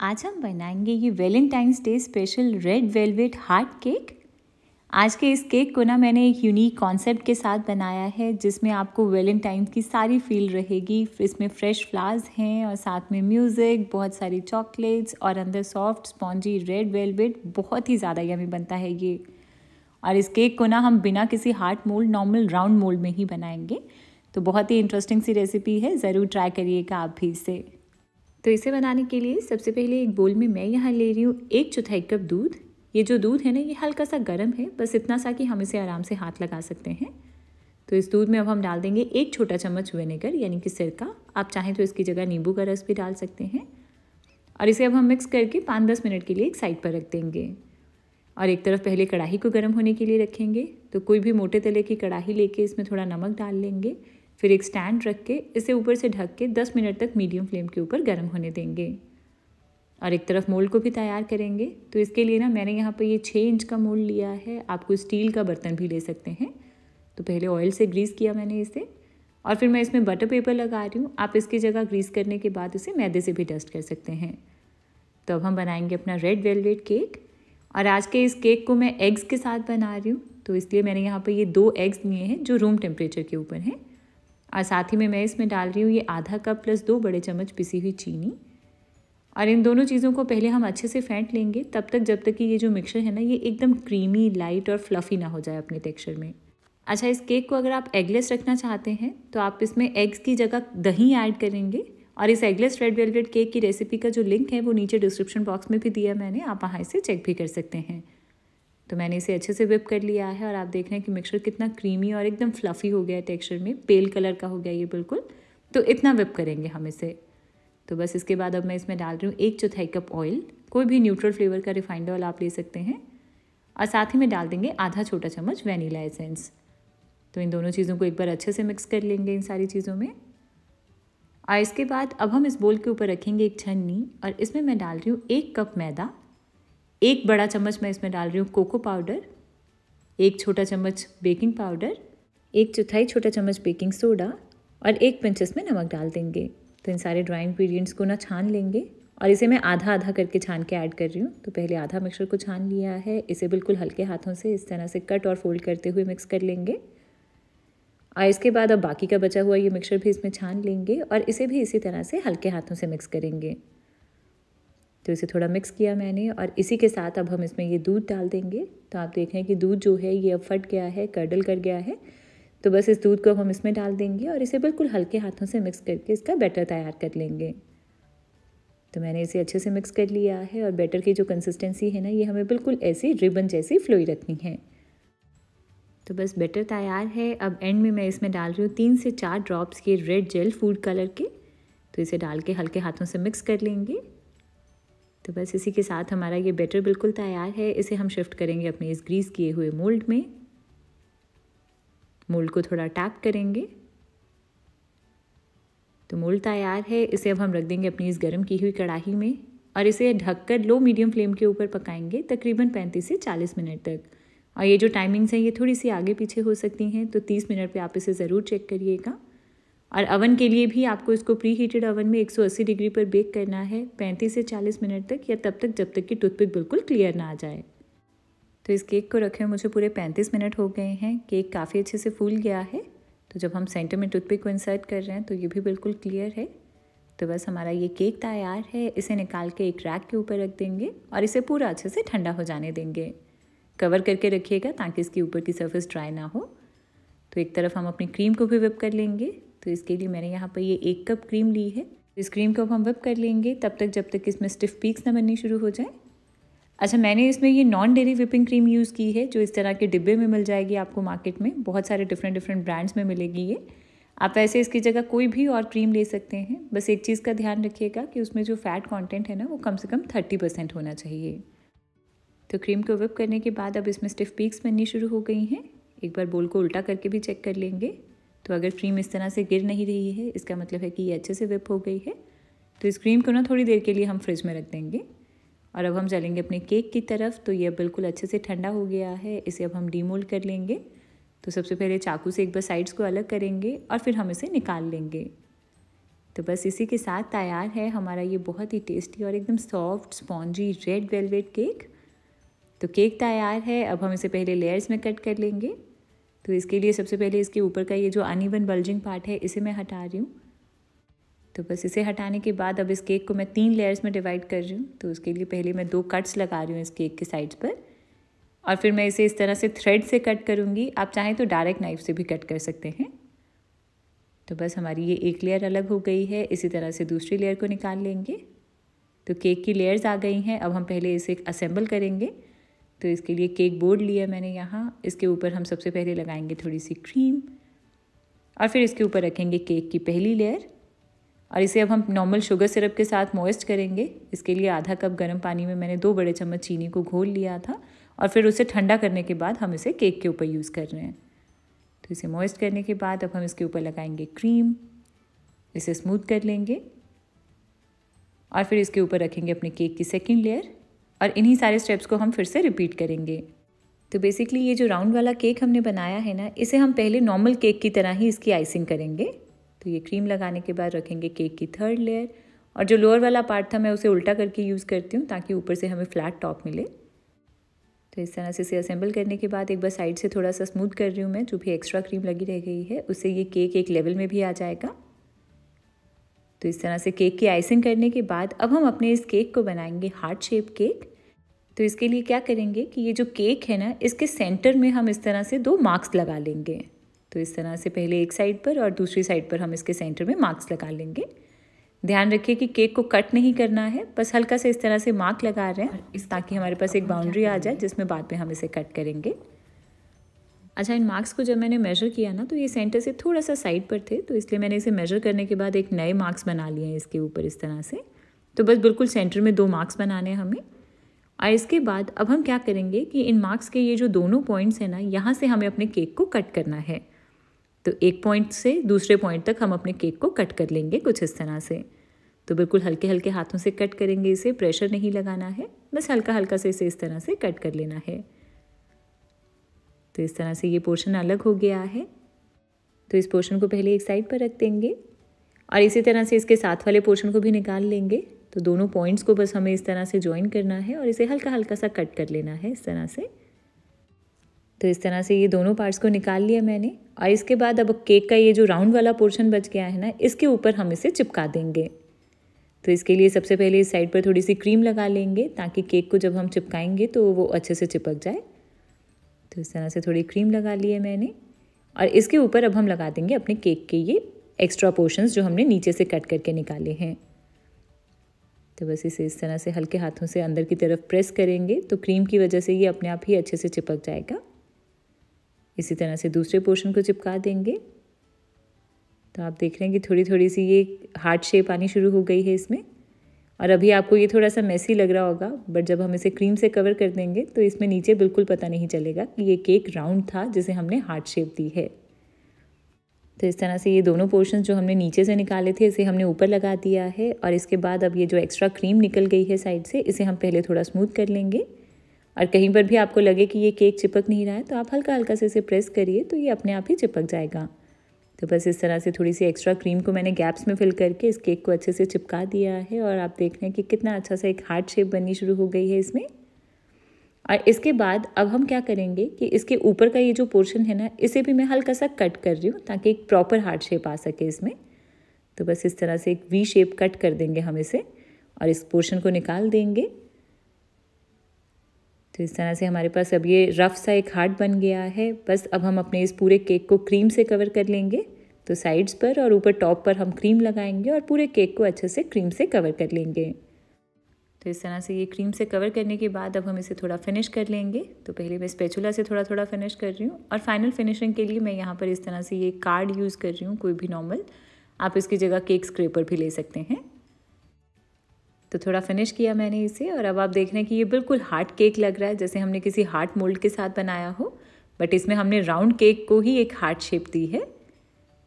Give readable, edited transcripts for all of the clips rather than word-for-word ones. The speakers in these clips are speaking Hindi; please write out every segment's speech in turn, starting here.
आज हम बनाएंगे ये Valentine's day special red velvet heart cake. आज के इस केक को ना मैंने एक यूनिक कॉन्सेप्ट के साथ बनाया है जिसमें आपको वैलेंटाइंस की सारी फील रहेगी। इसमें फ्रेश फ्लावर्स हैं और साथ में म्यूज़िक, बहुत सारी चॉकलेट्स और अंदर सॉफ्ट स्पॉन्जी रेड वेलवेट। बहुत ही ज़्यादा यमी बनता है ये। और इस केक को ना हम बिना किसी heart mould, normal round mould में ही बनाएंगे। तो बहुत ही इंटरेस्टिंग सी रेसिपी है, ज़रूर ट्राई करिएगा आप भी इसे। तो इसे बनाने के लिए सबसे पहले एक बोल में मैं यहाँ ले रही हूँ 1/4 कप दूध। ये जो दूध है ना, ये हल्का सा गर्म है, बस इतना सा कि हम इसे आराम से हाथ लगा सकते हैं। तो इस दूध में अब हम डाल देंगे 1 छोटा चम्मच विनेगर यानी कि सिरका। आप चाहें तो इसकी जगह नींबू का रस भी डाल सकते हैं। और इसे अब हम मिक्स करके 5-10 मिनट के लिए एक साइड पर रख देंगे। और एक तरफ पहले कढ़ाई को गर्म होने के लिए रखेंगे। तो कोई भी मोटे तले की कढ़ाई लेके इसमें थोड़ा नमक डाल लेंगे। फिर एक स्टैंड रख के इसे ऊपर से ढक के 10 मिनट तक मीडियम फ्लेम के ऊपर गर्म होने देंगे। और एक तरफ मोल्ड को भी तैयार करेंगे। तो इसके लिए ना मैंने यहाँ पर ये 6 इंच का मोल्ड लिया है। आपको स्टील का बर्तन भी ले सकते हैं। तो पहले ऑयल से ग्रीस किया मैंने इसे, और फिर मैं इसमें बटर पेपर लगा रही हूँ। आप इसकी जगह ग्रीस करने के बाद इसे मैदे से भी डस्ट कर सकते हैं। तो अब हम बनाएंगे अपना रेड वेलवेट केक। और आज के इस केक को मैं एग्स के साथ बना रही हूँ, तो इसलिए मैंने यहाँ पर ये 2 एग्स लिए हैं जो रूम टेम्परेचर के ऊपर हैं। और साथ ही में मैं इसमें डाल रही हूँ ये आधा कप प्लस 2 बड़े चम्मच पिसी हुई चीनी। और इन दोनों चीज़ों को पहले हम अच्छे से फेंट लेंगे, तब तक जब तक कि ये जो मिक्सचर है ना, ये एकदम क्रीमी, लाइट और फ्लफ़ी ना हो जाए अपने टेक्सचर में। अच्छा, इस केक को अगर आप एगलेस रखना चाहते हैं तो आप इसमें एग्स की जगह दही ऐड करेंगे। और इस एगलेस रेड वेलवेट केक की रेसिपी का जो लिंक है वो नीचे डिस्क्रिप्शन बॉक्स में भी दिया मैंने, आप वहाँ इसे चेक भी कर सकते हैं। तो मैंने इसे अच्छे से विप कर लिया है और आप देख रहे हैं कि मिक्सचर कितना क्रीमी और एकदम फ्लफ़ी हो गया है टेक्सचर में, पेल कलर का हो गया ये बिल्कुल। तो इतना विप करेंगे हम इसे। तो बस इसके बाद अब मैं इसमें डाल रही हूँ 1/4 कप ऑयल। कोई भी न्यूट्रल फ्लेवर का रिफाइंड ऑयल आप ले सकते हैं। और साथ ही में डाल देंगे आधा छोटा चम्मच वनीला एसेंस। तो इन दोनों चीज़ों को एक बार अच्छे से मिक्स कर लेंगे इन सारी चीज़ों में। और इसके बाद अब हम इस बोल के ऊपर रखेंगे एक छन्नी, और इसमें मैं डाल रही हूँ 1 कप मैदा। 1 बड़ा चम्मच मैं इसमें डाल रही हूँ कोको पाउडर, 1 छोटा चम्मच बेकिंग पाउडर, 1/4 छोटा चम्मच बेकिंग सोडा और 1 पिंच इसमें नमक डाल देंगे। तो इन सारे ड्राई इंग्रेडिएंट्स को ना छान लेंगे, और इसे मैं आधा आधा करके छान के ऐड कर रही हूँ। तो पहले आधा मिक्सचर को छान लिया है, इसे बिल्कुल हल्के हाथों से इस तरह से कट और फोल्ड करते हुए मिक्स कर लेंगे। और इसके बाद अब बाकी का बचा हुआ ये मिक्सचर भी इसमें छान लेंगे और इसे भी इसी तरह से हल्के हाथों से मिक्स करेंगे। तो इसे थोड़ा मिक्स किया मैंने, और इसी के साथ अब हम इसमें ये दूध डाल देंगे। तो आप देख रहे हैं कि दूध जो है ये अब फट गया है, कर्डल कर गया है। तो बस इस दूध को अब हम इसमें डाल देंगे और इसे बिल्कुल हल्के हाथों से मिक्स करके इसका बैटर तैयार कर लेंगे। तो मैंने इसे अच्छे से मिक्स कर लिया है, और बैटर की जो कंसिस्टेंसी है ना, ये हमें बिल्कुल ऐसी रिबन जैसी फ्लोई रखनी है। तो बस बैटर तैयार है। अब एंड में मैं इसमें डाल रही हूँ 3 से 4 ड्रॉप्स के रेड जेल फूड कलर के। तो इसे डाल के हल्के हाथों से मिक्स कर लेंगे। तो बस इसी के साथ हमारा ये बैटर बिल्कुल तैयार है। इसे हम शिफ्ट करेंगे अपने इस ग्रीस किए हुए मोल्ड में। मोल्ड को थोड़ा टैप करेंगे। तो मोल्ड तैयार है। इसे अब हम रख देंगे अपनी इस गर्म की हुई कढ़ाई में, और इसे ढककर लो मीडियम फ्लेम के ऊपर पकाएंगे तकरीबन 35 से 40 मिनट तक। और ये जो टाइमिंग्स हैं ये थोड़ी सी आगे पीछे हो सकती हैं, तो 30 मिनट पे आप इसे ज़रूर चेक करिएगा। और अवन के लिए भी आपको इसको प्री हीटेड अवन में 180 डिग्री पर बेक करना है 35 से 40 मिनट तक, या तब तक जब तक कि टूथपिक बिल्कुल क्लियर ना आ जाए। तो इस केक को रखे मुझे पूरे 35 मिनट हो गए हैं। केक काफ़ी अच्छे से फूल गया है। तो जब हम सेंटर में टूथपिक को इंसर्ट कर रहे हैं तो ये भी बिल्कुल क्लियर है। तो बस हमारा ये केक तैयार है। इसे निकाल के एक रैक के ऊपर रख देंगे और इसे पूरा अच्छे से ठंडा हो जाने देंगे। कवर करके रखिएगा ताकि इसकी ऊपर की सरफेस ड्राई ना हो। तो एक तरफ हम अपनी क्रीम को भी विप कर लेंगे। तो इसके लिए मैंने यहाँ पर ये 1 कप क्रीम ली है। इस क्रीम को हम विप कर लेंगे तब तक जब तक इसमें स्टिफ पीक्स ना बननी शुरू हो जाए। अच्छा, मैंने इसमें ये non dairy whipping cream use की है, जो इस तरह के डिब्बे में मिल जाएगी आपको मार्केट में। बहुत सारे डिफरेंट ब्रांड्स में मिलेगी ये। आप वैसे इसकी जगह कोई भी और क्रीम ले सकते हैं। बस एक चीज़ का ध्यान रखिएगा कि उसमें जो फैट कंटेंट है ना, वो कम से कम 30% होना चाहिए। तो क्रीम को विप करने के बाद अब इसमें स्टिफ पीक्स बननी शुरू हो गई हैं। एक बार बोल को उल्टा करके भी चेक कर लेंगे। तो अगर क्रीम इस तरह से गिर नहीं रही है, इसका मतलब है कि ये अच्छे से विप हो गई है। तो इस क्रीम को ना थोड़ी देर के लिए हम फ्रिज में रख देंगे। और अब हम चलेंगे अपने केक की तरफ। तो ये बिल्कुल अच्छे से ठंडा हो गया है। इसे अब हम डीमोल्ड कर लेंगे। तो सबसे पहले चाकू से एक बार साइड्स को अलग करेंगे और फिर हम इसे निकाल लेंगे। तो बस इसी के साथ तैयार है हमारा ये बहुत ही टेस्टी और एकदम soft spongy red velvet cake. तो केक तैयार है। अब हम इसे पहले लेयर्स में कट कर लेंगे। तो इसके लिए सबसे पहले इसके ऊपर का ये जो अनइवन बल्जिंग पार्ट है इसे मैं हटा रही हूँ। तो बस इसे हटाने के बाद अब इस केक को मैं 3 लेयर्स में डिवाइड कर रही हूँ। तो उसके लिए पहले मैं 2 कट्स लगा रही हूँ इस केक के साइड्स पर, और फिर मैं इसे इस तरह से थ्रेड से कट करूँगी। आप चाहें तो डायरेक्ट नाइफ से भी कट कर सकते हैं। तो बस हमारी ये एक लेयर अलग हो गई है। इसी तरह से दूसरी लेयर को निकाल लेंगे। तो केक की लेयर्स आ गई हैं। अब हम पहले इसे असेंबल करेंगे। तो इसके लिए केक बोर्ड लिया मैंने यहाँ। इसके ऊपर हम सबसे पहले लगाएंगे थोड़ी सी क्रीम, और फिर इसके ऊपर रखेंगे केक की पहली लेयर, और इसे अब हम नॉर्मल शुगर सिरप के साथ मॉइस्ट करेंगे। इसके लिए आधा कप गर्म पानी में मैंने 2 बड़े चम्मच चीनी को घोल लिया था, और फिर उसे ठंडा करने के बाद हम इसे केक के ऊपर यूज़ कर रहे हैं। तो इसे मॉइस्ट करने के बाद अब हम इसके ऊपर लगाएंगे क्रीम, इसे स्मूथ कर लेंगे, और फिर इसके ऊपर रखेंगे अपने केक की सेकंड लेयर, और इन्हीं सारे स्टेप्स को हम फिर से रिपीट करेंगे। तो बेसिकली ये जो राउंड वाला केक हमने बनाया है ना, इसे हम पहले नॉर्मल केक की तरह ही इसकी आइसिंग करेंगे। तो ये क्रीम लगाने के बाद रखेंगे केक की थर्ड लेयर, और जो लोअर वाला पार्ट था मैं उसे उल्टा करके यूज़ करती हूँ ताकि ऊपर से हमें फ्लैट टॉप मिले। तो इस तरह से इसे असेंबल करने के बाद एक बार साइड से थोड़ा सा स्मूथ कर रही हूँ मैं, जो भी एक्स्ट्रा क्रीम लगी रह गई है उससे ये केक एक लेवल में भी आ जाएगा। तो इस तरह से केक की आइसिंग करने के बाद अब हम अपने इस केक को बनाएंगे हार्ट शेप केक। तो इसके लिए क्या करेंगे कि ये जो केक है ना, इसके सेंटर में हम इस तरह से 2 मार्क्स लगा लेंगे। तो इस तरह से पहले एक साइड पर और दूसरी साइड पर हम इसके सेंटर में मार्क्स लगा लेंगे। ध्यान रखिए कि केक को कट नहीं करना है, बस हल्का से इस तरह से मार्क लगा रहे हैं ताकि हमारे पास एक बाउंड्री आ जाए जिसमें बाद में हम इसे कट करेंगे। अच्छा, इन मार्क्स को जब मैंने मेजर किया ना, तो ये सेंटर से थोड़ा सा साइड पर थे, तो इसलिए मैंने इसे मेजर करने के बाद एक नए मार्क्स बना लिए हैं इसके ऊपर इस तरह से। तो बस बिल्कुल सेंटर में 2 मार्क्स बनाने हैं हमें। और इसके बाद अब हम क्या करेंगे कि इन मार्क्स के ये जो दोनों पॉइंट्स हैं ना, यहाँ से हमें अपने केक को कट करना है। तो एक पॉइंट से दूसरे पॉइंट तक हम अपने केक को कट कर लेंगे कुछ इस तरह से। तो बिल्कुल हल्के हल्के हाथों से कट करेंगे इसे, प्रेशर नहीं लगाना है, बस हल्का हल्का से इसे इस तरह से कट कर लेना है। तो इस तरह से ये पोर्शन अलग हो गया है। तो इस पोर्शन को पहले एक साइड पर रख देंगे, और इसी तरह से इसके साथ वाले पोर्शन को भी निकाल लेंगे। तो दोनों पॉइंट्स को बस हमें इस तरह से ज्वाइन करना है और इसे हल्का हल्का सा कट कर लेना है इस तरह से। तो इस तरह से ये दोनों पार्ट्स को निकाल लिया मैंने, और इसके बाद अब केक का ये जो राउंड वाला पोर्शन बच गया है ना, इसके ऊपर हम इसे चिपका देंगे। तो इसके लिए सबसे पहले इस साइड पर थोड़ी सी क्रीम लगा लेंगे ताकि केक को जब हम चिपकाएंगे तो वो अच्छे से चिपक जाए। तो इस तरह से थोड़ी क्रीम लगा ली है मैंने, और इसके ऊपर अब हम लगा देंगे अपने केक के ये एक्स्ट्रा पोर्शंस जो हमने नीचे से कट करके निकाले हैं। तो बस इसे इस तरह से हल्के हाथों से अंदर की तरफ प्रेस करेंगे तो क्रीम की वजह से ये अपने आप ही अच्छे से चिपक जाएगा। इसी तरह से दूसरे पोर्शन को चिपका देंगे। तो आप देख रहे हैं कि थोड़ी थोड़ी सी ये हार्ट शेप आनी शुरू हो गई है इसमें, और अभी आपको ये थोड़ा सा मेसी लग रहा होगा, बट जब हम इसे क्रीम से कवर कर देंगे तो इसमें नीचे बिल्कुल पता नहीं चलेगा कि ये केक राउंड था जिसे हमने हार्ट शेप दी है। तो इस तरह से ये दोनों पोर्शन जो हमने नीचे से निकाले थे इसे हमने ऊपर लगा दिया है, और इसके बाद अब ये जो एक्स्ट्रा क्रीम निकल गई है साइड से, इसे हम पहले थोड़ा स्मूथ कर लेंगे। और कहीं पर भी आपको लगे कि ये केक चिपक नहीं रहा है तो आप हल्का हल्का से इसे प्रेस करिए तो ये अपने आप ही चिपक जाएगा। तो बस इस तरह से थोड़ी सी एक्स्ट्रा क्रीम को मैंने गैप्स में फिल करके इस केक को अच्छे से चिपका दिया है, और आप देख रहे हैं कि कितना अच्छा सा एक हार्ट शेप बननी शुरू हो गई है इसमें। और इसके बाद अब हम क्या करेंगे कि इसके ऊपर का ये जो पोर्शन है ना, इसे भी मैं हल्का सा कट कर रही हूँ ताकि एक प्रॉपर हार्ट शेप आ सके इसमें। तो बस इस तरह से एक वी शेप कट कर देंगे हम इसे, और इस पोर्शन को निकाल देंगे। तो इस तरह से हमारे पास अब ये रफ सा एक हार्ट बन गया है। बस अब हम अपने इस पूरे केक को क्रीम से कवर कर लेंगे। तो साइड्स पर और ऊपर टॉप पर हम क्रीम लगाएंगे और पूरे केक को अच्छे से क्रीम से कवर कर लेंगे। तो इस तरह से ये क्रीम से कवर करने के बाद अब हम इसे थोड़ा फिनिश कर लेंगे। तो पहले मैं स्पैचुला से थोड़ा थोड़ा फिनिश कर रही हूँ, और फाइनल फिनिशिंग के लिए मैं यहाँ पर इस तरह से ये कार्ड यूज़ कर रही हूँ, कोई भी नॉर्मल। आप इसकी जगह केक स्क्रैपर भी ले सकते हैं। तो थोड़ा फिनिश किया मैंने इसे, और अब आप देख रहे हैं कि ये बिल्कुल हार्ट केक लग रहा है, जैसे हमने किसी हार्ट मोल्ड के साथ बनाया हो, बट इसमें हमने राउंड केक को ही एक हार्ट शेप दी है।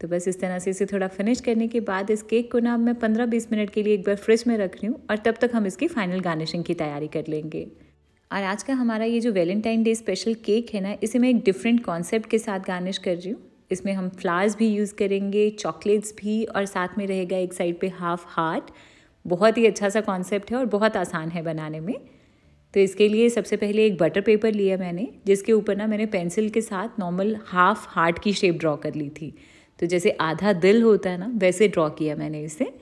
तो बस इस तरह से इसे थोड़ा फिनिश करने के बाद इस केक को ना मैं 15-20 मिनट के लिए एक बार फ्रिज में रख रही हूँ, और तब तक हम इसकी फाइनल गार्निशिंग की तैयारी कर लेंगे। और आज का हमारा ये जो वैलेंटाइन डे स्पेशल केक है ना, इसे मैं एक डिफरेंट कॉन्सेप्ट के साथ गार्निश कर रही हूँ। इसमें हम फ्लावर्स भी यूज़ करेंगे, चॉकलेट्स भी, और साथ में रहेगा एक साइड पे हाफ हार्ट। बहुत ही अच्छा सा कॉन्सेप्ट है और बहुत आसान है बनाने में। तो इसके लिए सबसे पहले एक बटर पेपर लिया मैंने, जिसके ऊपर ना मैंने पेंसिल के साथ नॉर्मल हाफ हार्ट की शेप ड्रॉ कर ली थी। तो जैसे आधा दिल होता है ना, वैसे ड्रॉ किया मैंने इसे।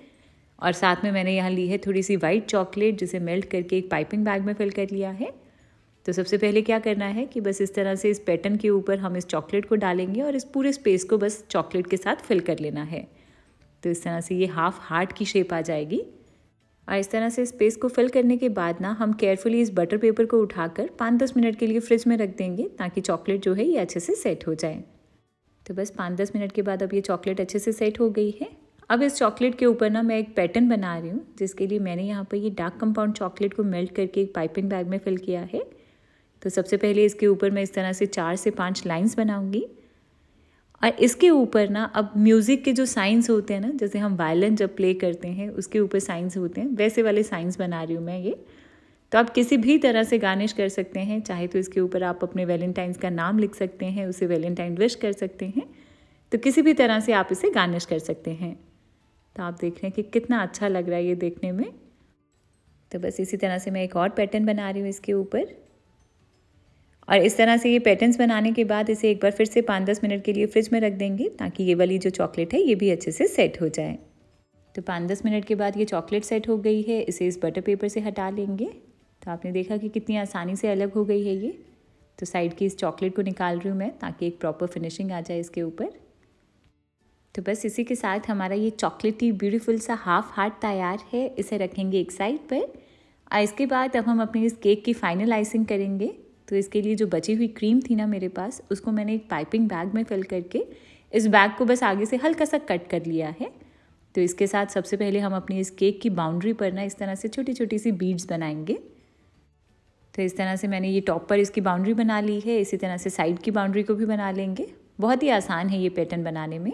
और साथ में मैंने यहाँ ली है थोड़ी सी वाइट चॉकलेट, जिसे मेल्ट करके एक पाइपिंग बैग में फिल कर लिया है। तो सबसे पहले क्या करना है कि बस इस तरह से इस पैटर्न के ऊपर हम इस चॉकलेट को डालेंगे और इस पूरे स्पेस को बस चॉकलेट के साथ फिल कर लेना है। तो इस तरह से ये हाफ हार्ट की शेप आ जाएगी। और इस तरह से स्पेस को फिल करने के बाद ना हम केयरफुली इस बटर पेपर को उठाकर 5-10 मिनट के लिए फ्रिज में रख देंगे, ताकि चॉकलेट जो है ये अच्छे से सेट हो जाए। तो बस 5-10 मिनट के बाद अब ये चॉकलेट अच्छे से सेट हो गई है। अब इस चॉकलेट के ऊपर ना मैं एक पैटर्न बना रही हूँ, जिसके लिए मैंने यहाँ पर ये डार्क कंपाउंड चॉकलेट को मेल्ट करके एक पाइपिंग बैग में फिल किया है। तो सबसे पहले इसके ऊपर मैं इस तरह से 4 से 5 लाइंस बनाऊंगी। और इसके ऊपर ना अब म्यूज़िक के जो साइंस होते हैं ना, जैसे हम वायलिन जब प्ले करते हैं उसके ऊपर साइंस होते हैं, वैसे वाले साइंस बना रही हूँ मैं ये। तो आप किसी भी तरह से गार्निश कर सकते हैं, चाहे तो इसके ऊपर आप अपने वैलेंटाइंस का नाम लिख सकते हैं, उसे वैलेंटाइन विश कर सकते हैं। तो किसी भी तरह से आप इसे गार्निश कर सकते हैं। तो आप देख रहे हैं कि कितना अच्छा लग रहा है ये देखने में। तो बस इसी तरह से मैं एक और पैटर्न बना रही हूँ इसके ऊपर। और इस तरह से ये पैटर्न्स बनाने के बाद इसे एक बार फिर से 5-10 मिनट के लिए फ्रिज में रख देंगे, ताकि ये वाली जो चॉकलेट है ये भी अच्छे से सेट हो जाए। तो 5-10 मिनट के बाद ये चॉकलेट सेट हो गई है, इसे इस बटर पेपर से हटा लेंगे। तो आपने देखा कि कितनी आसानी से अलग हो गई है ये। तो साइड की इस चॉकलेट को निकाल रही हूँ मैं, ताकि एक प्रॉपर फिनिशिंग आ जाए इसके ऊपर। तो बस इसी के साथ हमारा ये चॉकलेटी ब्यूटीफुल सा हाफ हार्ट तैयार है। इसे रखेंगे एक साइड पर। और इसके बाद अब हम अपनी इस केक की फाइनल आइसिंग करेंगे। तो इसके लिए जो बची हुई क्रीम थी ना मेरे पास, उसको मैंने एक पाइपिंग बैग में फिल करके इस बैग को बस आगे से हल्का सा कट कर लिया है। तो इसके साथ सबसे पहले हम अपनी इस केक की बाउंड्री पर ना इस तरह से छोटी छोटी सी बीड्स बनाएंगे। तो इस तरह से मैंने ये टॉप पर इसकी बाउंड्री बना ली है। इसी तरह से साइड की बाउंड्री को भी बना लेंगे। बहुत ही आसान है ये पैटर्न बनाने में।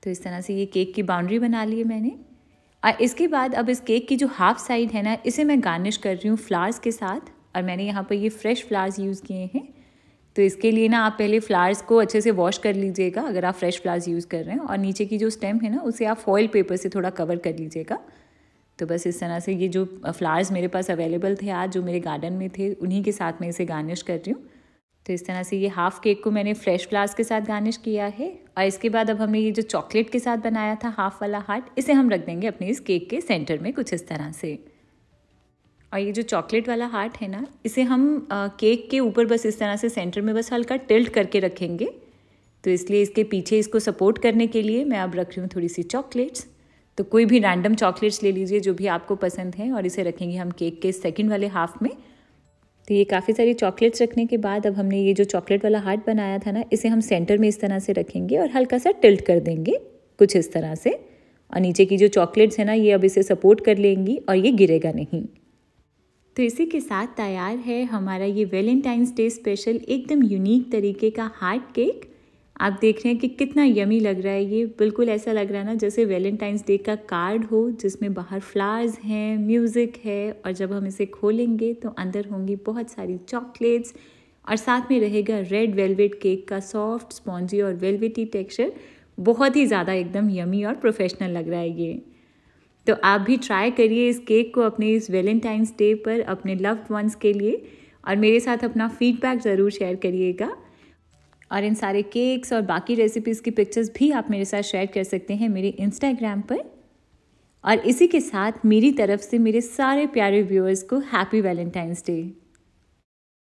तो इस तरह से ये केक की बाउंड्री बना ली है मैंने। और इसके बाद अब इस केक की जो हाफ साइड है ना, इसे मैं गार्निश कर रही हूँ फ्लावर्स के साथ। और मैंने यहाँ पर ये फ्रेश फ्लावर्स यूज़ किए हैं। तो इसके लिए ना आप पहले फ्लावर्स को अच्छे से वॉश कर लीजिएगा, अगर आप फ्रेश फ्लावर्स यूज़ कर रहे हैं। और नीचे की जो स्टेम है ना, उसे आप फॉइल पेपर से थोड़ा कवर कर लीजिएगा। तो बस इस तरह से ये जो फ्लावर्स मेरे पास अवेलेबल थे आज, जो मेरे गार्डन में थे, उन्हीं के साथ मैं इसे गार्निश कर रही हूँ। तो इस तरह से ये हाफ केक को मैंने फ्रेश फ्लावर्स के साथ गार्निश किया है। और इसके बाद अब हमने ये जो चॉकलेट के साथ बनाया था हाफ वाला हार्ट, इसे हम रख देंगे अपने इस केक के सेंटर में कुछ इस तरह से। और ये जो चॉकलेट वाला हार्ट है ना, इसे हम केक के ऊपर बस इस तरह से सेंटर में बस हल्का टिल्ट करके रखेंगे। तो इसलिए इसके पीछे इसको सपोर्ट करने के लिए मैं अब रख रही हूँ थोड़ी सी चॉकलेट्स। तो कोई भी रैंडम चॉकलेट्स ले लीजिए जो भी आपको पसंद है, और इसे रखेंगे हम केक के सेकंड वाले हाफ में। तो ये काफ़ी सारी चॉकलेट्स रखने के बाद अब हमने ये जो चॉकलेट वाला हार्ट बनाया था ना, इसे हम सेंटर में इस तरह से रखेंगे और हल्का सा टिल्ट कर देंगे कुछ इस तरह से। और नीचे की जो चॉकलेट्स है ना, ये अब इसे सपोर्ट कर लेंगी और ये गिरेगा नहीं। तो इसी के साथ तैयार है हमारा ये वैलेंटाइंस डे स्पेशल एकदम यूनिक तरीके का हार्ट केक। आप देख रहे हैं कि कितना यमी लग रहा है ये। बिल्कुल ऐसा लग रहा है ना जैसे वैलेंटाइंस डे का कार्ड हो, जिसमें बाहर फ्लावर्स हैं, म्यूज़िक है, और जब हम इसे खोलेंगे तो अंदर होंगी बहुत सारी चॉकलेट्स, और साथ में रहेगा रेड वेलवेट केक का सॉफ्ट स्पॉन्जी और वेलवेटी टेक्सचर। बहुत ही ज़्यादा एकदम यमी और प्रोफेशनल लग रहा है ये। तो आप भी ट्राई करिए इस केक को अपने इस वैलेंटाइंस डे पर अपने लव्ड वंस के लिए, और मेरे साथ अपना फीडबैक ज़रूर शेयर करिएगा। और इन सारे केक्स और बाकी रेसिपीज़ की पिक्चर्स भी आप मेरे साथ शेयर कर सकते हैं मेरे इंस्टाग्राम पर। और इसी के साथ मेरी तरफ से मेरे सारे प्यारे व्यूअर्स को हैप्पी वैलेंटाइंस डे।